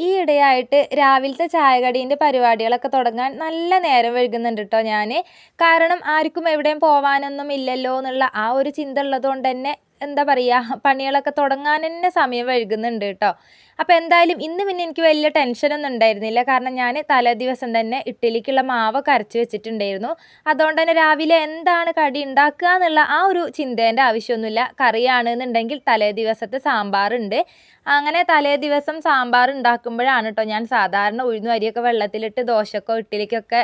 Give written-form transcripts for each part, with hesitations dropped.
ഈയിടെയായിട്ട് രാവിലത്തെ ചായകടീൻ്റെ പരിപാടികളൊക്കെ തുടങ്ങാൻ നല്ല നേരം വൈകുന്നുണ്ട് കേട്ടോ ഞാൻ. കാരണം ആർക്കും എവിടെയും പോവാനൊന്നും ഇല്ലല്ലോ എന്നുള്ള ആ ഒരു ചിന്ത ഉള്ളതുകൊണ്ട് തന്നെ എന്താ പറയുക, പണികളൊക്കെ തുടങ്ങാൻ തന്നെ സമയം വൈകുന്നുണ്ട് കേട്ടോ. അപ്പോൾ എന്തായാലും ഇന്ന് പിന്നെ എനിക്ക് വലിയ ടെൻഷനൊന്നും ഉണ്ടായിരുന്നില്ല. കാരണം ഞാൻ തലേ ദിവസം തന്നെ ഇഡ്ഡലിക്കുള്ള മാവൊക്കെ അരച്ച് വെച്ചിട്ടുണ്ടായിരുന്നു. അതുകൊണ്ട് തന്നെ രാവിലെ എന്താണ് കടി ഉണ്ടാക്കുക എന്നുള്ള ആ ഒരു ചിന്തേൻ്റെ ആവശ്യമൊന്നുമില്ല. കറിയാണെന്നുണ്ടെങ്കിൽ തലേ ദിവസത്തെ സാമ്പാറുണ്ട്. അങ്ങനെ തലേ ദിവസം സാമ്പാർ ഉണ്ടാക്കുമ്പോഴാണ് കേട്ടോ ഞാൻ സാധാരണ ഉഴുന്നും അരിയൊക്കെ വെള്ളത്തിലിട്ട് ദോശക്കോ ഇഡ്ഡലിക്കൊക്കെ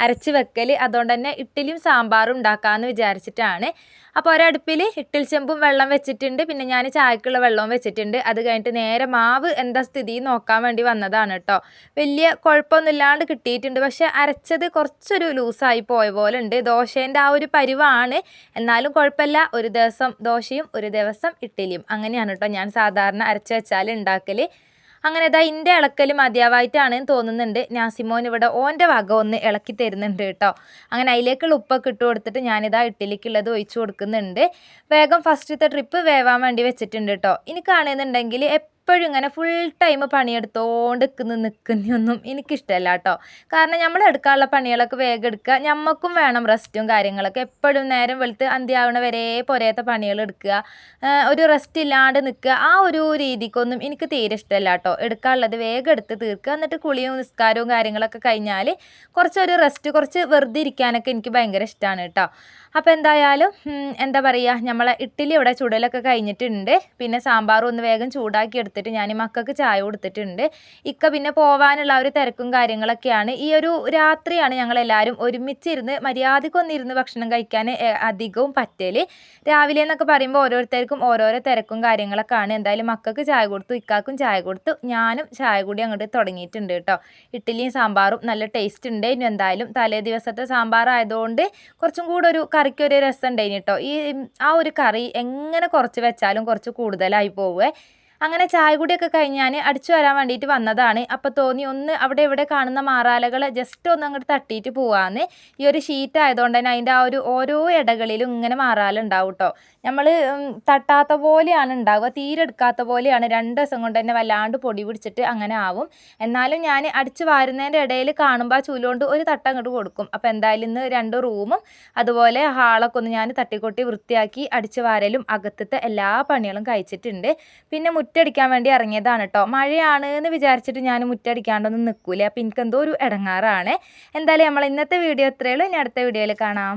അരച്ച് വെക്കൽ. അതുകൊണ്ട് തന്നെ ഇഡ്ഡലിയും സാമ്പാറും ഉണ്ടാക്കാമെന്ന് വിചാരിച്ചിട്ടാണ്. അപ്പോൾ ഒരടുപ്പിൽ ഇഡ്ഡലി ചെമ്പും വെള്ളം വെച്ചിട്ടുണ്ട്. പിന്നെ ഞാൻ ചായക്കുള്ള വെള്ളവും വെച്ചിട്ടുണ്ട്. അത് കഴിഞ്ഞിട്ട് നേരെ മാവ് എന്താ സ്ഥിതി നോക്കാൻ വേണ്ടി വന്നതാണ് കേട്ടോ. വലിയ കുഴപ്പമൊന്നും ഇല്ലാണ്ട് കിട്ടിയിട്ടുണ്ട്. പക്ഷേ അരച്ചത് കുറച്ചൊരു ലൂസായി പോയ പോലെ ഉണ്ട്. ദോശേൻ്റെ ആ ഒരു പരിവാണ്. എന്നാലും കുഴപ്പമില്ല. ഒരു ദിവസം ദോശയും ഒരു ദിവസം ഇഡ്ഡലിയും അങ്ങനെയാണ് കേട്ടോ ഞാൻ സാധാരണ അരച്ച് വെച്ചാൽ ഉണ്ടാക്കൽ. അങ്ങനെ ഇതാ ഇൻ്റെ ഇളക്കൽ മതിയാവായിട്ടാണെന്ന് തോന്നുന്നുണ്ട്. നാസിമോൻ ഇവിടെ ഓൻ്റെ വക ഒന്ന് ഇളക്കി തരുന്നുണ്ട് കേട്ടോ. അങ്ങനെ അതിലേക്കുള്ള ഉപ്പൊക്കെ ഇട്ട് കൊടുത്തിട്ട് ഞാനിതാ ഇഡ്ഡലിക്കുള്ളത് ഒഴിച്ച് കൊടുക്കുന്നുണ്ട്. വേഗം ഫസ്റ്റത്തെ ട്രിപ്പ് വേവാൻ വേണ്ടി വെച്ചിട്ടുണ്ട് കേട്ടോ. എനിക്കാണെന്നുണ്ടെങ്കിൽ എപ്പോഴും ഇങ്ങനെ ഫുൾ ടൈം പണിയെടുത്തോണ്ട് നിൽക്കുന്നൊന്നും എനിക്കിഷ്ടമല്ല കേട്ടോ. കാരണം നമ്മൾ എടുക്കാനുള്ള പണികളൊക്കെ വേഗം എടുക്കുക. ഞമ്മക്കും വേണം റെസ്റ്റും കാര്യങ്ങളൊക്കെ. എപ്പോഴും നേരം വെളുത്ത് അന്ത്യാവണ വരെ പോരേത്തെ പണികൾ എടുക്കുക, ഒരു റെസ്റ്റ് ഇല്ലാണ്ട് നിൽക്കുക, ആ ഒരു രീതിക്കൊന്നും എനിക്ക് തീരെ ഇഷ്ടമല്ല കേട്ടോ. എടുക്കാനുള്ളത് വേഗം എടുത്ത് തീർക്കുക. എന്നിട്ട് കുളിയും നിസ്കാരവും കാര്യങ്ങളൊക്കെ കഴിഞ്ഞാൽ കുറച്ചൊരു റെസ്റ്റ്, കുറച്ച് വെറുതെ ഇരിക്കാനൊക്കെ എനിക്ക് ഭയങ്കര ഇഷ്ടമാണ് കേട്ടോ. അപ്പോൾ എന്തായാലും എന്താ പറയുക, നമ്മളെ ഇഡ്ഡലി ഇവിടെ ചുടലൊക്കെ കഴിഞ്ഞിട്ടുണ്ട്. പിന്നെ സാമ്പാറും ഒന്ന് വേഗം ചൂടാക്കി എടുത്തിട്ട് ഞാൻ മക്കൾക്ക് ചായ കൊടുത്തിട്ടുണ്ട്. ഇക്ക പിന്നെ പോകാനുള്ള ഒരു തിരക്കും കാര്യങ്ങളൊക്കെയാണ്. ഈ ഒരു രാത്രിയാണ് ഞങ്ങളെല്ലാവരും ഒരുമിച്ചിരുന്ന് മര്യാദക്കൊന്നിരുന്ന് ഭക്ഷണം കഴിക്കാൻ അധികവും പറ്റൽ. രാവിലെ എന്നൊക്കെ പറയുമ്പോൾ ഓരോരുത്തർക്കും ഓരോരോ തിരക്കും കാര്യങ്ങളൊക്കെ ആണ്. എന്തായാലും മക്കൾക്ക് ചായ കൊടുത്തു, ഇക്കാക്കും ചായ കൊടുത്തു, ഞാനും ചായ കൂടി അങ്ങോട്ട് തുടങ്ങിയിട്ടുണ്ട് കേട്ടോ. ഇഡ്ഡലിയും സാമ്പാറും നല്ല ടേസ്റ്റ് ഉണ്ട്. ഇനി എന്തായാലും തലേ ദിവസത്തെ സാമ്പാർ ആയതുകൊണ്ട് കുറച്ചും കൂടെ ഒരു കറിക്കൊരു രസം ഉണ്ടായിന് കേട്ടോ. ആ ഒരു കറി എങ്ങനെ കുറച്ച് വെച്ചാലും കുറച്ച് കൂടുതലായി പോവേ. അങ്ങനെ ചായ കൂടിയൊക്കെ കഴിഞ്ഞ് ഞാൻ അടിച്ചു വരാൻ വേണ്ടിയിട്ട് വന്നതാണ്. അപ്പോൾ തോന്നി ഒന്ന് അവിടെ ഇവിടെ കാണുന്ന മാറാലകളെ ജസ്റ്റ് ഒന്ന് അങ്ങോട്ട് തട്ടിയിട്ട് പോവാന്ന്. ഈ ഒരു ഷീറ്റ് ആയതുകൊണ്ട് തന്നെ അതിൻ്റെ ആ ഒരു ഓരോ ഇടകളിലും ഇങ്ങനെ മാറാലുണ്ടാവും കേട്ടോ. നമ്മൾ തട്ടാത്ത പോലെയാണ് ഉണ്ടാവുക, തീരെ എടുക്കാത്ത പോലെയാണ്. 2 ദിവസം കൊണ്ട് തന്നെ വല്ലാണ്ട് പൊടി പിടിച്ചിട്ട് അങ്ങനെ ആവും. എന്നാലും ഞാൻ അടിച്ച് വാരുന്നതിൻ്റെ ഇടയിൽ കാണുമ്പോൾ ആ ചൂലുകൊണ്ട് ഒരു തട്ട അങ്ങോട്ട് കൊടുക്കും. അപ്പോൾ എന്തായാലും ഇന്ന് 2 റൂമും അതുപോലെ ഹാളൊക്കെ ഒന്ന് ഞാൻ തട്ടിക്കൊട്ടി വൃത്തിയാക്കി അടിച്ച് വാരലും അകത്തത്തെ എല്ലാ പണികളും കഴിച്ചിട്ടുണ്ട്. പിന്നെ മുറ്റടിക്കാൻ വേണ്ടി ഇറങ്ങിയതാണ് കേട്ടോ. മഴയാണ് എന്ന് വിചാരിച്ചിട്ട് ഞാൻ മുറ്റടിക്കാണ്ടൊന്നും നിൽക്കൂല. അപ്പോൾ എനിക്കെന്തോ ഒരു ഇടങ്ങാറാണ്. എന്തായാലും നമ്മൾ ഇന്നത്തെ വീഡിയോ ഇത്രയേ ഉള്ളൂ. ഇനി അടുത്ത വീഡിയോയിൽ കാണാം.